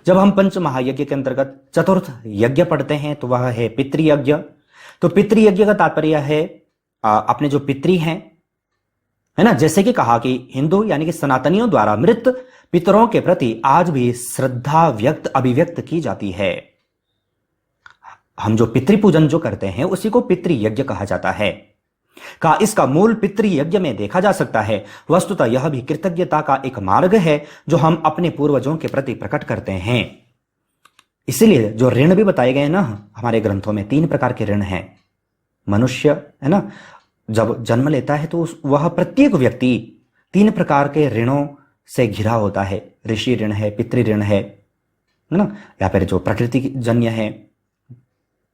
जब हम पंच महायज्ञ के अंतर्गत चतुर्थ यज्ञ पढ़ते हैं तो वह है पितृयज्ञ। तो पितृयज्ञ का तात्पर्य है अपने जो पितृ हैं, है ना, जैसे कि कहा कि हिंदू यानी कि सनातनियों द्वारा मृत पितरों के प्रति आज भी श्रद्धा अभिव्यक्त की जाती है। हम जो पितृपूजन जो करते हैं उसी को पितृयज्ञ कहा जाता है। का इसका मूल पितृयज्ञ में देखा जा सकता है। वस्तुतः यह भी कृतज्ञता का एक मार्ग है जो हम अपने पूर्वजों के प्रति प्रकट करते हैं। इसीलिए जो ऋण भी बताए गए ना हमारे ग्रंथों में, 3 प्रकार के ऋण हैं। मनुष्य, है ना, जब जन्म लेता है तो वह प्रत्येक व्यक्ति 3 प्रकार के ऋणों से घिरा होता है। ऋषि ऋण है, पितृ ऋण है ना, या फिर जो प्रकृति जन्य है,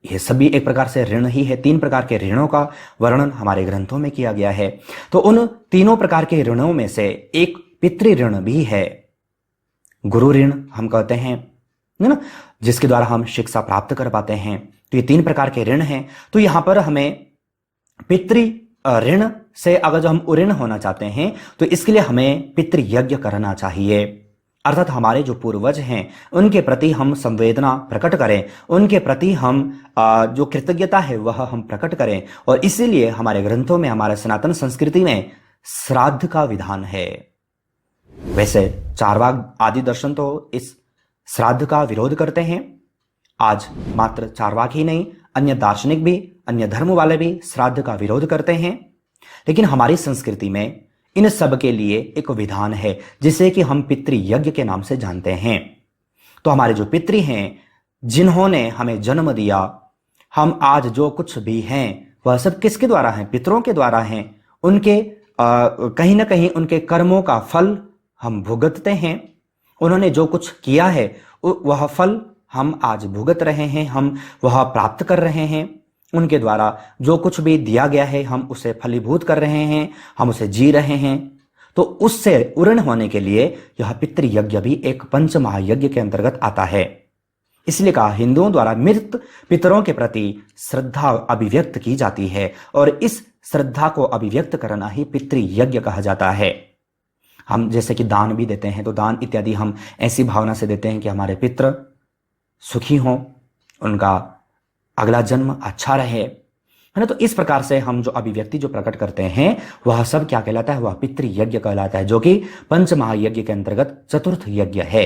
ये सभी एक प्रकार से ऋण ही है। 3 प्रकार के ऋणों का वर्णन हमारे ग्रंथों में किया गया है। तो उन तीनों प्रकार के ऋणों में से एक पितृ ऋण भी है। गुरु ऋण हम कहते हैं, है ना, जिसके द्वारा हम शिक्षा प्राप्त कर पाते हैं। तो ये 3 प्रकार के ऋण हैं। तो यहां पर हमें पितृ ऋण से अगर जो हम उऋण होना चाहते हैं तो इसके लिए हमें पितृयज्ञ करना चाहिए। अर्थात हमारे जो पूर्वज हैं उनके प्रति हम संवेदना प्रकट करें, उनके प्रति हम जो कृतज्ञता है वह हम प्रकट करें। और इसीलिए हमारे ग्रंथों में, हमारे सनातन संस्कृति में श्राद्ध का विधान है। वैसे चारवाक आदि दर्शन तो इस श्राद्ध का विरोध करते हैं। आज मात्र चारवाक ही नहीं, अन्य दार्शनिक भी, अन्य धर्म वाले भी श्राद्ध का विरोध करते हैं। लेकिन हमारी संस्कृति में इन सब के लिए एक विधान है जिसे कि हम पितृयज्ञ के नाम से जानते हैं। तो हमारे जो पितृ हैं, जिन्होंने हमें जन्म दिया, हम आज जो कुछ भी हैं वह सब किसके द्वारा हैं? पितरों के द्वारा हैं। उनके कहीं ना कहीं उनके कर्मों का फल हम भुगतते हैं। उन्होंने जो कुछ किया है वह फल हम आज भुगत रहे हैं, हम वह प्राप्त कर रहे हैं। उनके द्वारा जो कुछ भी दिया गया है हम उसे फलीभूत कर रहे हैं, हम उसे जी रहे हैं। तो उससे उऋण होने के लिए यह पितृयज्ञ भी एक पंच महायज्ञ के अंतर्गत आता है। इसलिए कहा हिंदुओं द्वारा मृत पितरों के प्रति श्रद्धा अभिव्यक्त की जाती है और इस श्रद्धा को अभिव्यक्त करना ही पितृयज्ञ कहा जाता है। हम जैसे कि दान भी देते हैं तो दान इत्यादि हम ऐसी भावना से देते हैं कि हमारे पितृ सुखी हों, उनका अगला जन्म अच्छा रहे, है ना। तो इस प्रकार से हम जो अभिव्यक्ति जो प्रकट करते हैं वह सब क्या कहलाता है? वह पितृयज्ञ कहलाता है, जो कि पंच महायज्ञ के अंतर्गत चतुर्थ यज्ञ है।